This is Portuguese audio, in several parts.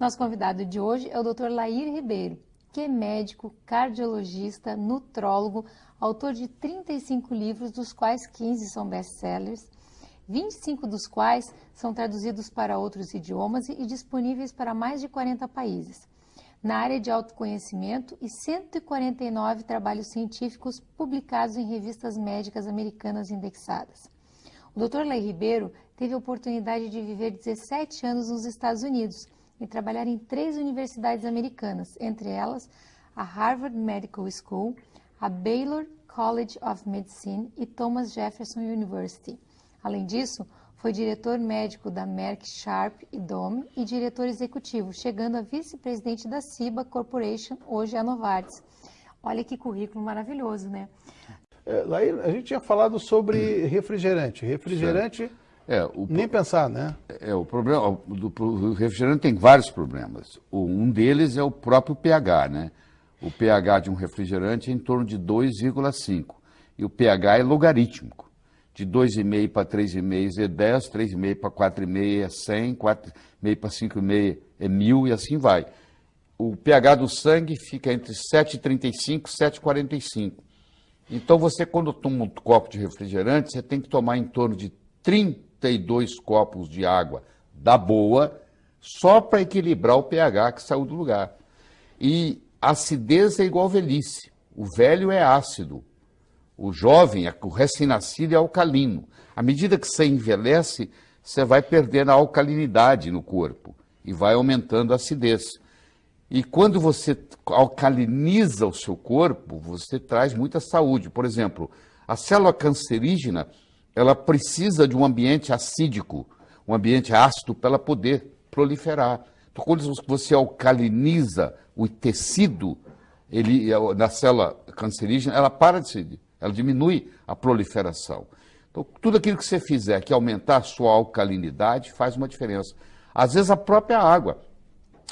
Nosso convidado de hoje é o Dr. Lair Ribeiro, que é médico, cardiologista, nutrólogo, autor de 35 livros, dos quais 15 são best-sellers, 25 dos quais são traduzidos para outros idiomas e disponíveis para mais de 40 países. Na área de autoconhecimento e 149 trabalhos científicos publicados em revistas médicas americanas indexadas. O Dr. Lair Ribeiro teve a oportunidade de viver 17 anos nos Estados Unidos e trabalhar em 3 universidades americanas, entre elas a Harvard Medical School, a Baylor College of Medicine e Thomas Jefferson University. Além disso, foi diretor médico da Merck Sharp e Dohme e diretor executivo, chegando a vice-presidente da Ciba Corporation, hoje a Novartis. Olha que currículo maravilhoso, né? Lair, a gente tinha falado sobre refrigerante. Refrigerante, nem pensar, né? O problema do refrigerante tem vários problemas. Um deles é o próprio pH, né? O pH de um refrigerante é em torno de 2,5 e o pH é logarítmico. De 2,5 para 3,5 é 10, 3,5 para 4,5 é 100, 4,5 para 5,5 é 1000 e assim vai. O pH do sangue fica entre 7,35 e 7,45. Então você, quando toma um copo de refrigerante, você tem que tomar em torno de 32 copos de água da boa, só para equilibrar o pH que saiu do lugar. E acidez é igual velhice. O velho é ácido. O jovem, o recém-nascido é alcalino. À medida que você envelhece, você vai perdendo a alcalinidade no corpo e vai aumentando a acidez. E quando você alcaliniza o seu corpo, você traz muita saúde. Por exemplo, a célula cancerígena, ela precisa de um ambiente acídico, um ambiente ácido para ela poder proliferar. Então, quando você alcaliniza o tecido, na célula cancerígena, ela para de ser, ela diminui a proliferação. Então, tudo aquilo que você fizer que aumentar a sua alcalinidade faz uma diferença. Às vezes, a própria água.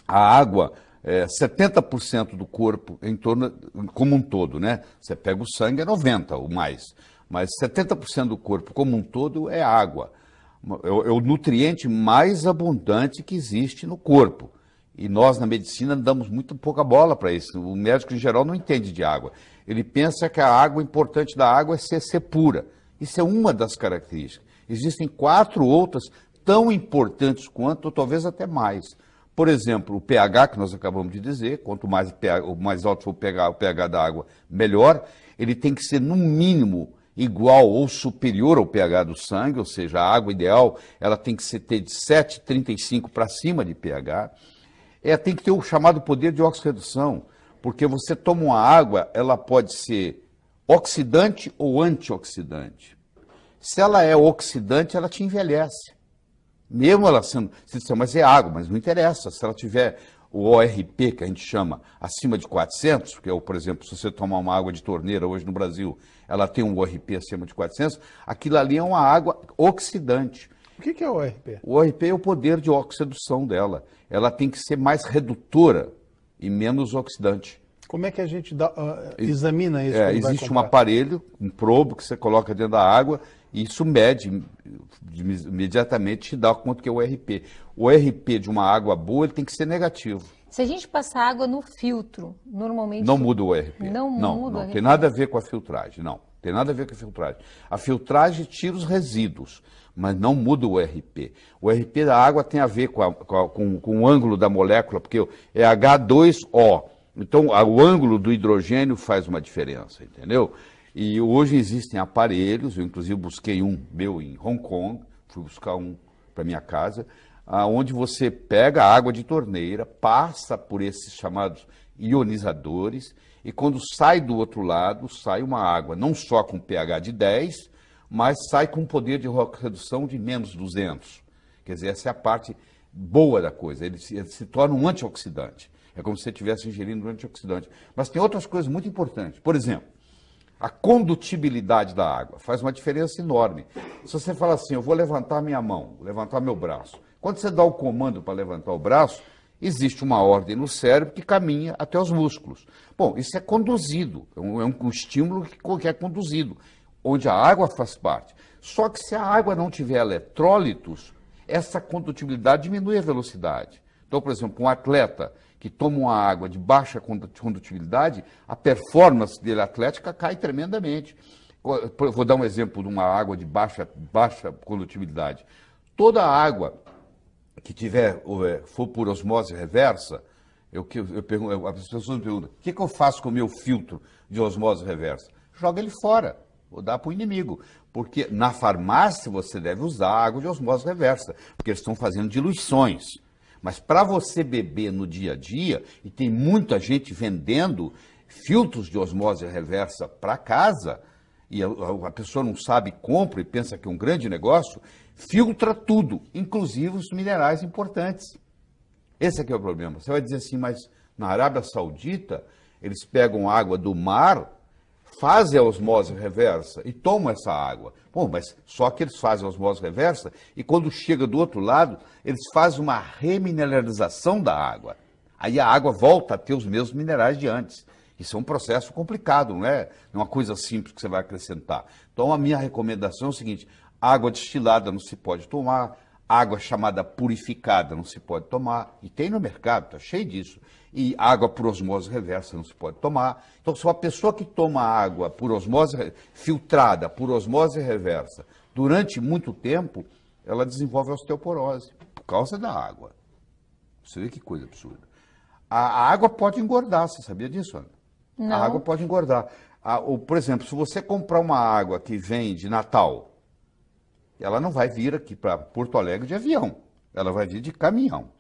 A água, 70% do corpo em torno, como um todo, né? Você pega o sangue, é 90% ou mais. Mas 70% do corpo como um todo é água. É o nutriente mais abundante que existe no corpo. E nós, na medicina, damos muito pouca bola para isso. O médico, em geral, não entende de água. Ele pensa que a água, importante da água é ser pura. Isso é uma das características. Existem 4 outras tão importantes quanto, ou talvez até mais. Por exemplo, o pH, que nós acabamos de dizer, quanto mais, mais alto for o pH da água, melhor. Ele tem que ser, no mínimo, igual ou superior ao pH do sangue, ou seja, a água ideal ela tem que ter de 7,35 para cima de pH. Tem que ter o chamado poder de oxirredução, porque você toma uma água, ela pode ser oxidante ou antioxidante. Se ela é oxidante, ela te envelhece. Mesmo ela sendo, você diz, mas é água, mas não interessa. Se ela tiver o ORP, que a gente chama, acima de 400, que é, por exemplo, se você tomar uma água de torneira hoje no Brasil, ela tem um ORP acima de 400, aquilo ali é uma água oxidante. O que é o ORP? O ORP é o poder de oxidação dela. Ela tem que ser mais redutora e menos oxidante. Como é que a gente examina isso? Existe um aparelho, um probo que você coloca dentro da água e isso mede, imediatamente te dá quanto que é o ORP. O ORP de uma água boa ele tem que ser negativo. Se a gente passar água no filtro, normalmente... Não muda o ORP. Não muda. Não tem nada a ver com a filtragem, não. Tem nada a ver com a filtragem. A filtragem tira os resíduos, mas não muda o ORP. O ORP da água tem a ver com o ângulo da molécula, porque é H2O. Então, o ângulo do hidrogênio faz uma diferença, entendeu? E hoje existem aparelhos, eu inclusive busquei um meu em Hong Kong, fui buscar um para minha casa, onde você pega a água de torneira, passa por esses chamados ionizadores, e quando sai do outro lado, sai uma água não só com pH de 10, mas sai com poder de redução de menos 200. Quer dizer, essa é a parte boa da coisa, ele se torna um antioxidante. É como se você estivesse ingerindo um antioxidante. Mas tem outras coisas muito importantes. Por exemplo, a condutibilidade da água faz uma diferença enorme. Se você fala assim, eu vou levantar minha mão, levantar meu braço. Quando você dá o comando para levantar o braço, existe uma ordem no cérebro que caminha até os músculos. Bom, isso é conduzido, é um estímulo que é conduzido, onde a água faz parte. Só que se a água não tiver eletrólitos, essa condutibilidade diminui a velocidade. Então, por exemplo, um atleta que toma uma água de baixa condutibilidade, a performance dele atlética cai tremendamente. Vou dar um exemplo de uma água de baixa condutibilidade. Toda água que for por osmose reversa, as pessoas me perguntam, o que eu faço com o meu filtro de osmose reversa? Joga ele fora, ou dá para o inimigo. Porque na farmácia você deve usar água de osmose reversa, porque eles estão fazendo diluições. Mas para você beber no dia a dia, e tem muita gente vendendo filtros de osmose reversa para casa, e a pessoa não sabe, compra e pensa que é um grande negócio, filtra tudo, inclusive os minerais importantes. Esse aqui é o problema. Você vai dizer assim, mas na Arábia Saudita, eles pegam água do mar, fazem a osmose reversa e tomam essa água. Bom, mas só que eles fazem a osmose reversa e quando chega do outro lado, eles fazem uma remineralização da água. Aí a água volta a ter os mesmos minerais de antes. Isso é um processo complicado, não é uma coisa simples que você vai acrescentar. Então a minha recomendação é o seguinte, água destilada não se pode tomar, água chamada purificada não se pode tomar, e tem no mercado, está cheio disso. E água por osmose reversa não se pode tomar. Então, se uma pessoa que toma água por osmose filtrada, por osmose reversa, durante muito tempo, ela desenvolve osteoporose, por causa da água. Você vê que coisa absurda. A água pode engordar, você sabia disso, Ana? Não. A água pode engordar. Por exemplo, se você comprar uma água que vem de Natal, ela não vai vir aqui para Porto Alegre de avião, ela vai vir de caminhão.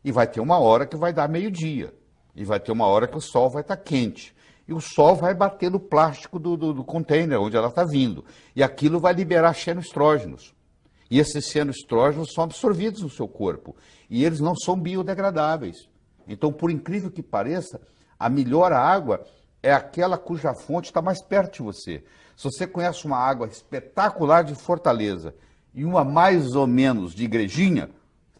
E vai ter uma hora que vai dar meio-dia. E vai ter uma hora que o sol vai estar quente. E o sol vai bater no plástico do container onde ela está vindo. E aquilo vai liberar xenoestrógenos. E esses xenoestrógenos são absorvidos no seu corpo. E eles não são biodegradáveis. Então, por incrível que pareça, a melhor água é aquela cuja fonte está mais perto de você. Se você conhece uma água espetacular de Fortaleza e uma mais ou menos de Igrejinha,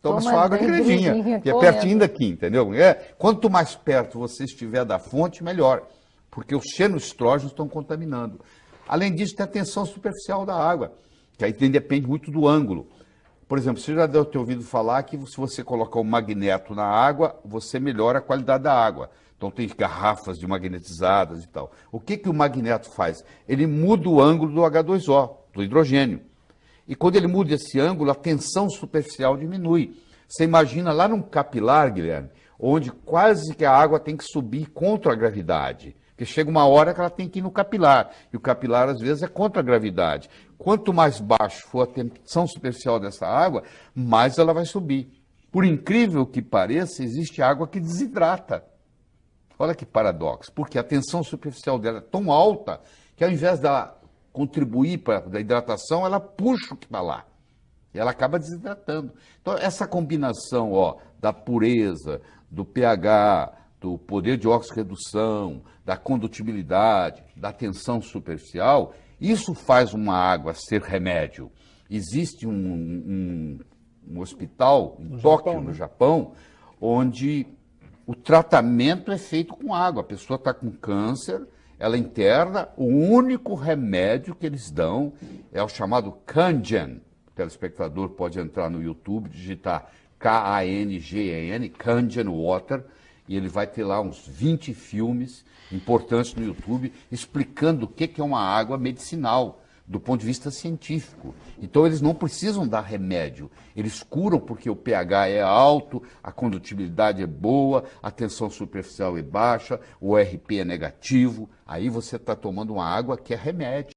toma sua água de Igrejinha, que é pertinho daqui, entendeu? Quanto mais perto você estiver da fonte, melhor, porque os xenoestrógenos estão contaminando. Além disso, tem a tensão superficial da água, que aí depende muito do ângulo. Por exemplo, você já deve ter ouvido falar que se você colocar um magneto na água, você melhora a qualidade da água. Então tem garrafas de magnetizadas e tal. O que o magneto faz? Ele muda o ângulo do H2O, do hidrogênio. E quando ele muda esse ângulo, a tensão superficial diminui. Você imagina lá num capilar, Guilherme, onde quase que a água tem que subir contra a gravidade. Porque chega uma hora que ela tem que ir no capilar. E o capilar, às vezes, é contra a gravidade. Quanto mais baixo for a tensão superficial dessa água, mais ela vai subir. Por incrível que pareça, existe água que desidrata. Olha que paradoxo. Porque a tensão superficial dela é tão alta que ao invés dela contribuir para a hidratação, ela puxa o que está lá. E ela acaba desidratando. Então, essa combinação da pureza, do pH, do poder de oxirredução, da condutibilidade, da tensão superficial, isso faz uma água ser remédio. Existe um hospital em Tóquio, no Japão, onde o tratamento é feito com água. A pessoa está com câncer, ela interna, o único remédio que eles dão é o chamado Kangen. O telespectador pode entrar no YouTube, digitar Kangen, Kangen Water, e ele vai ter lá uns 20 filmes importantes no YouTube explicando o que é uma água medicinal, do ponto de vista científico. Então eles não precisam dar remédio, eles curam porque o pH é alto, a condutibilidade é boa, a tensão superficial é baixa, o ORP é negativo, aí você está tomando uma água que é remédio.